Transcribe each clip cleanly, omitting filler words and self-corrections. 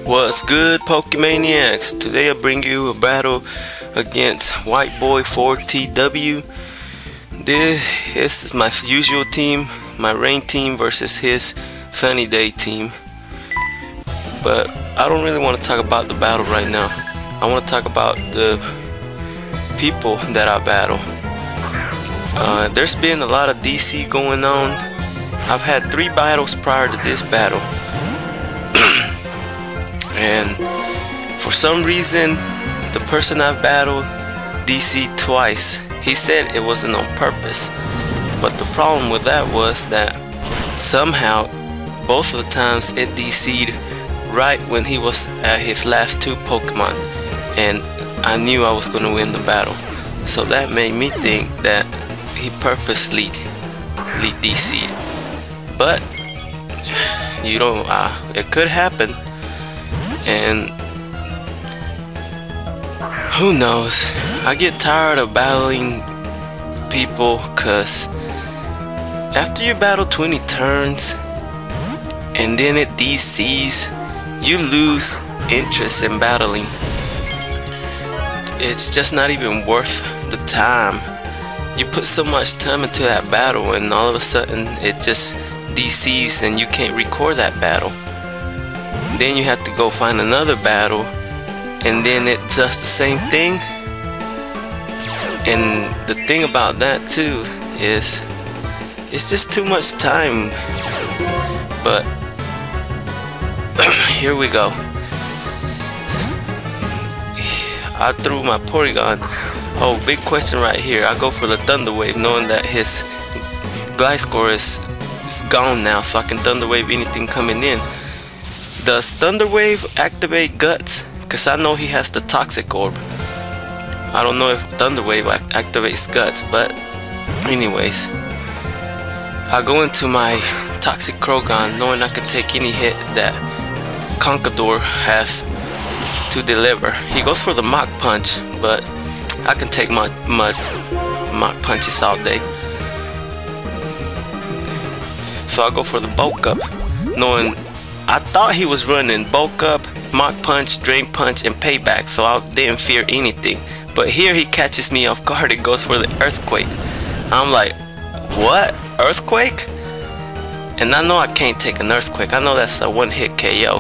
What's good, Pokemaniacs? Today I bring you a battle against whiteb0y4TW. This is my usual team, my rain team versus his sunny day team. But I don't really want to talk about the battle right now. I want to talk about the people that I battle. There's been a lot of DC going on. I've had 3 battles prior to this battle. And for some reason, the person I've battled DC'd twice. He said it wasn't on purpose, but the problem with that was that somehow both of the times it DC'd right when he was at his last 2 Pokemon, and I knew I was going to win the battle. So that made me think that he purposely DC'd. But you know, it could happen. And who knows? I get tired of battling people, cause after you battle 20 turns and then it DCs, you lose interest in battling. It's just not even worth the time. You put so much time into that battle and all of a sudden it just DCs and you can't record that battle. Then you have to go find another battle, and then it does the same thing. And the thing about that too is it's just too much time. But here we go. I threw my Porygon. Oh, big question right here. I go for the Thunder Wave knowing that his Glide Score is gone now, so I can Thunder Wave anything coming in. Does Thunder Wave activate Guts? Because I know he has the Toxic Orb. I don't know if Thunder Wave activates Guts, but anyways, I go into my Toxic Croagunk knowing I can take any hit that Conkeldurr has to deliver. He goes for the Mach Punch, but I can take my Mach Punches all day. So I go for the Bulk Up, knowing I thought he was running Bulk Up, Mach Punch, Drain Punch, and Payback, so I didn't fear anything. But here he catches me off guard and goes for the Earthquake. I'm like, what? Earthquake? And I know I can't take an Earthquake. I know that's a 1-hit KO.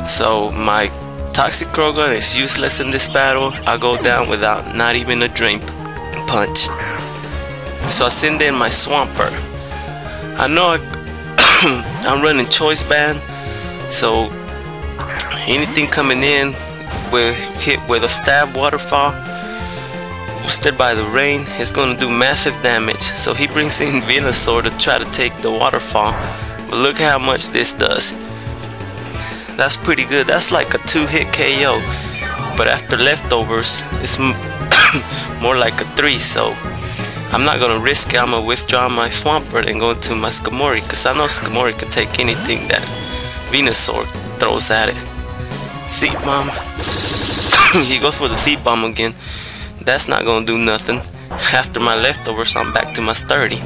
So my Toxic Croagunk is useless in this battle. I go down without not even a Drain Punch. So I send in my Swampert. I know I'm running Choice Band, so anything coming in will hit with a Stab Waterfall boosted by the rain. It's going to do massive damage. So he brings in Venusaur to try to take the Waterfall, but look how much this does. That's pretty good. That's like a 2-hit KO, but after leftovers it's more like a 3. So I'm not gonna risk it. I'm gonna withdraw my Swampert and go into my Skarmory, because I know Skarmory can take anything that Venusaur throws at it. Seed Bomb. He goes for the Seed Bomb again. That's not gonna do nothing. After my leftovers, I'm back to my sturdy.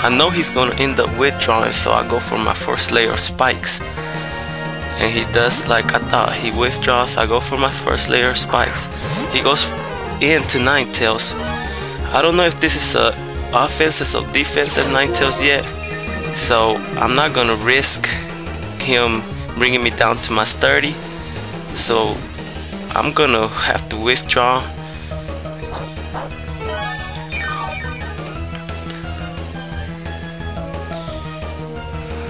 I know he's gonna end up withdrawing, so I go for my first layer of Spikes. And he does like I thought. He withdraws. I go for my first layer of Spikes. He goes into Ninetales. I don't know if this is a offensive or defensive Ninetales yet, so I'm not gonna risk him bringing me down to my sturdy. So I'm gonna have to withdraw.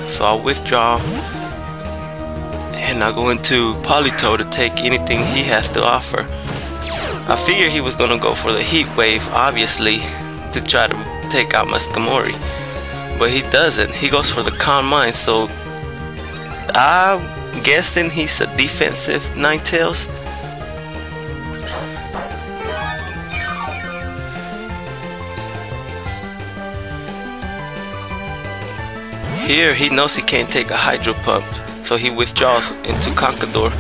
So I'll withdraw. And I go into Politoed to take anything he has to offer. I figured he was gonna go for the Heat Wave, obviously, to try to take out my Skarmory, but he doesn't. He goes for the Calm Mind, so I'm guessing he's a defensive Ninetales. Here he knows he can't take a Hydro Pump, so he withdraws into Conkeldurr.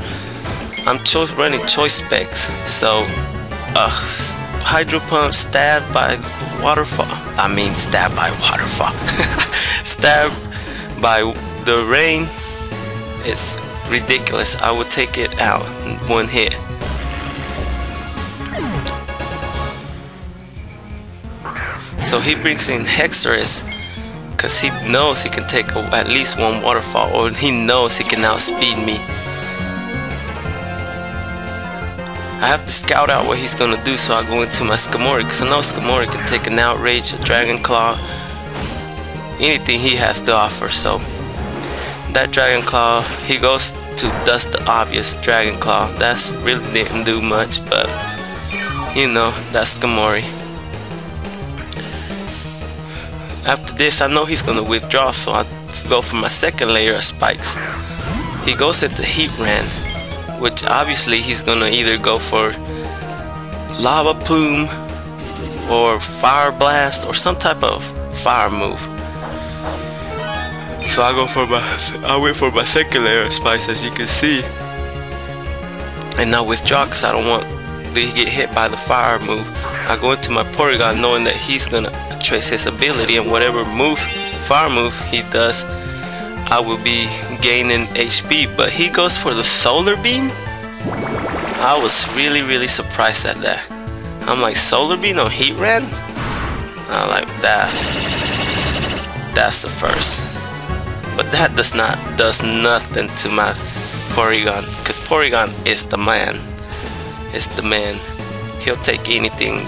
I'm running Choice Specs, so Hydro Pump, Stab by Waterfall. Stab by the rain, it's ridiculous. I would take it out in one hit. So he brings in Hexorus because he knows he can take at least one waterfall, or he knows he can outspeed me. I have to scout out what he's gonna do, so I go into my Skamori because I know Skamori can take an Outrage, a Dragon Claw, anything he has to offer. So that Dragon Claw, he goes to dust the obvious Dragon Claw. That's really didn't do much, but you know, that's Skamori. After this, I know he's gonna withdraw, so I go for my second layer of spikes. He goes into Heatran, which obviously he's gonna either go for Lava Plume or Fire Blast or some type of fire move. So I wait for my second layer of spikes, as you can see, and I withdraw because I don't want to get hit by the fire move. I go into my Porygon knowing that he's gonna trace his ability, and whatever fire move he does, I will be gaining HP. But he goes for the Solar Beam. I was really surprised at that. I'm like, Solar Beam on Heatran? I like that. That's the first. But that does nothing to my Porygon, because Porygon is the man. It's the man. He'll take anything.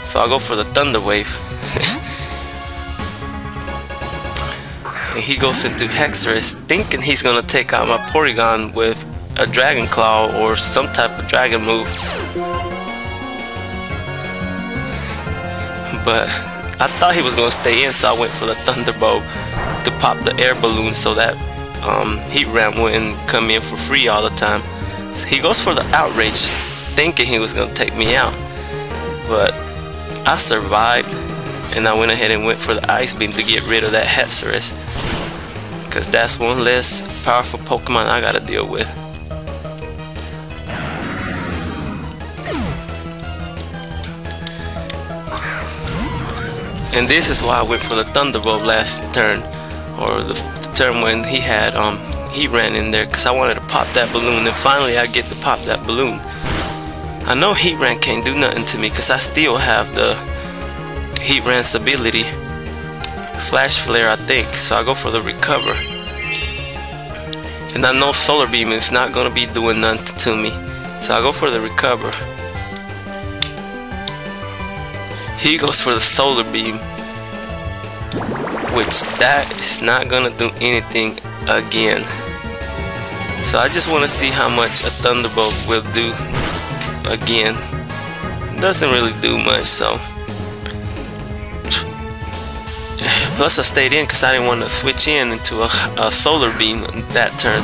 So I'll go for the Thunder Wave. And he goes into Hexorus, thinking he's gonna take out my Porygon with a Dragon Claw or some type of dragon move. But I thought he was gonna stay in, so I went for the Thunderbolt to pop the air balloon so that Heatran wouldn't come in for free all the time. So he goes for the Outrage, thinking he was gonna take me out. But I survived, and I went ahead and went for the Ice Beam to get rid of that Hexorus, because that's one less powerful Pokemon I gotta deal with. And this is why I went for the Thunderbolt last turn, or the turn when he had Heatran in there, because I wanted to pop that balloon, and finally I get to pop that balloon. I know Heatran can't do nothing to me because I still have the Heatran's ability, Flash Flare, I think. So I go for the Recover, and I know Solar Beam is not gonna be doing nothing to me, so I go for the Recover. He goes for the Solar Beam, which that is not gonna do anything again. So I just want to see how much a Thunderbolt will do again. Doesn't really do much. So plus I stayed in because I didn't want to switch into a Solar Beam that turn.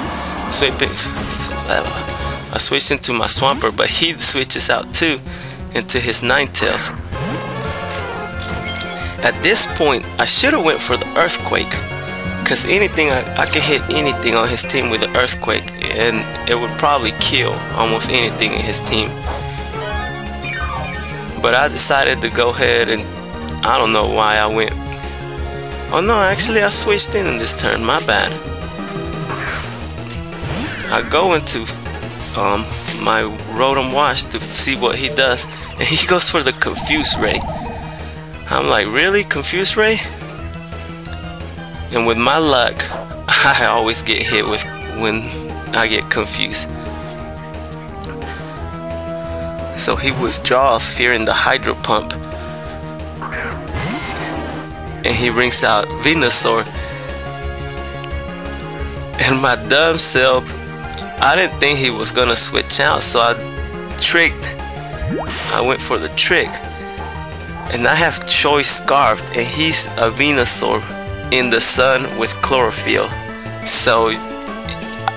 I switched into my Swampert, but he switches out too into his Ninetales. At this point, I should have went for the Earthquake, because anything I can hit anything on his team with the Earthquake, and it would probably kill almost anything in his team. But I decided to go ahead, and I don't know why I went. Oh no, actually I switched in this turn. My bad. I go into my Rotom Wash to see what he does, and he goes for the Confuse Ray. I'm like, really? Confuse Ray? And with my luck, I always get hit with when I get confused. So he withdraws, fearing the Hydro Pump, and he brings out Venusaur. And my dumb self, I didn't think he was gonna switch out, so I went for the trick. And I have Choice Scarfed, and he's a Venusaur in the sun with Chlorophyll. So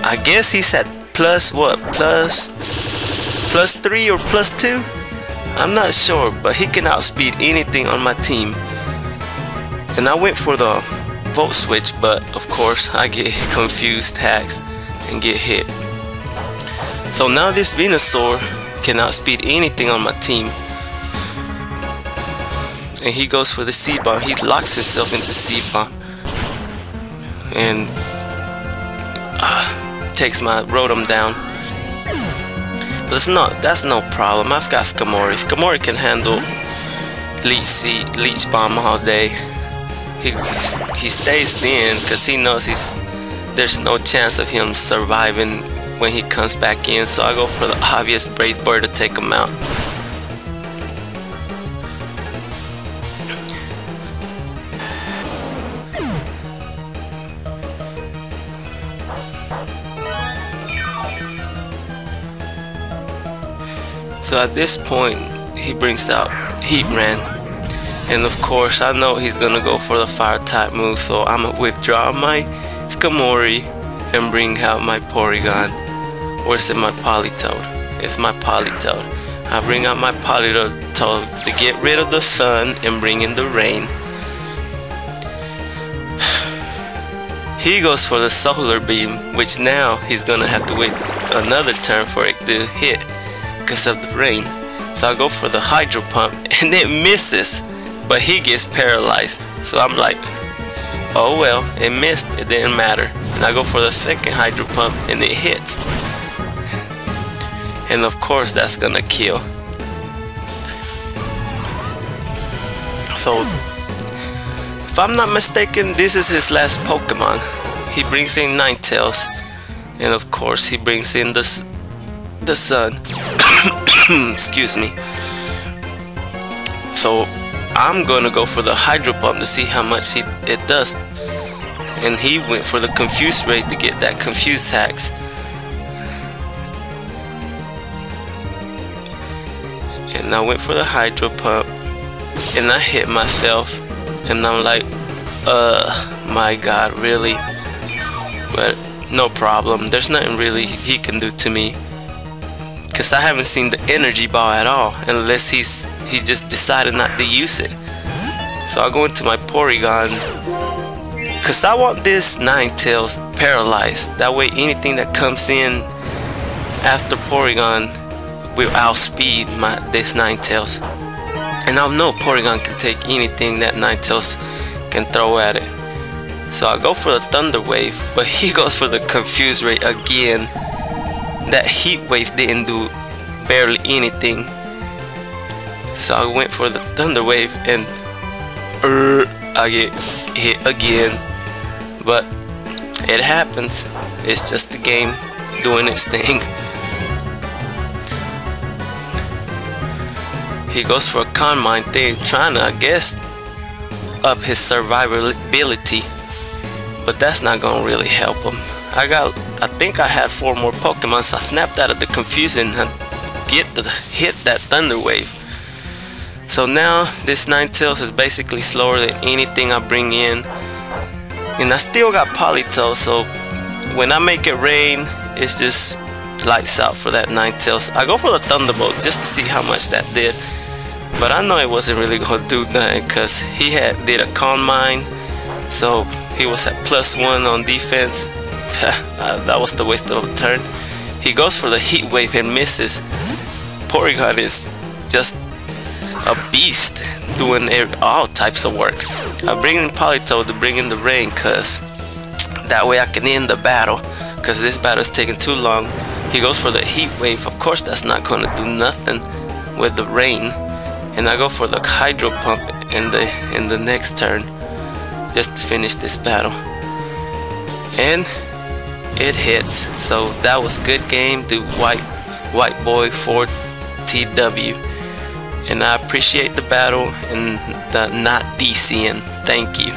I guess he's at plus what? Plus 3 or plus 2? I'm not sure, but he can outspeed anything on my team. And I went for the Volt Switch, but of course I get confused hacks and get hit. So now this Venusaur can outspeed anything on my team. And he goes for the Seed Bomb. He locks himself into Seed Bomb. and takes my Rotom down. But that's no problem. I've got Skamori. Skamori can handle Leech Bomb all day. He stays in because he knows there's no chance of him surviving when he comes back in. So I go for the obvious Brave Bird to take him out. So at this point, he brings out Heatran, and of course I know he's gonna go for the fire type move, so I'm gonna withdraw my Skamori and bring out my Porygon. Or is it my Politoed? It's my Politoed. I bring out my Politoed to get rid of the sun and bring in the rain. He goes for the Solar Beam, which now he's gonna have to wait another turn for it to hit because of the rain. So I go for the Hydro Pump and it misses, but he gets paralyzed. So I'm like, oh well, it missed, it didn't matter. And I go for the second Hydro Pump and it hits. And of course that's gonna kill. So if I'm not mistaken, this is his last Pokemon. He brings in Ninetales, and of course he brings in the sun. Excuse me. So I'm gonna go for the Hydro Pump to see how much it does. And he went for the Confuse Ray to get that Confuse Hacks. And I went for the Hydro Pump and I hit myself, and I'm like, my god, really? But no problem, there's nothing really he can do to me, because I haven't seen the energy ball at all, unless he just decided not to use it. So I go into my Porygon, because I want this Ninetales paralyzed. That way anything that comes in after Porygon will outspeed this Ninetales. And I know Porygon can take anything that Ninetales can throw at it. So I go for the Thunder Wave, but he goes for the Confuse Ray again. That Heat Wave didn't do barely anything. So I went for the Thunder Wave and I get hit again. But it happens. It's just the game doing its thing. He goes for a Con Mind thing, trying to, I guess, up his survivability. But that's not gonna really help him. I think I had 4 more Pokemon, so I snapped out of the confusion and hit that Thunder Wave. So now this Ninetales is basically slower than anything I bring in. And I still got Politoed, so when I make it rain, it's just lights out for that Ninetales. I go for the Thunderbolt just to see how much that did. But I know it wasn't really gonna do nothing, because he did a Calm Mind, so he was at +1 on defense. That was the waste of a turn. He goes for the Heat Wave and misses. Porygon is just a beast, doing all types of work. I bring in Politoed to bring in the rain, because that way I can end the battle, because this battle is taking too long. He goes for the Heat Wave. Of course that's not going to do nothing with the rain. And I go for the Hydro Pump in the next turn, just to finish this battle. And it hits. So that was good game to whiteboy4TW. And I appreciate the battle and the not DCing. Thank you.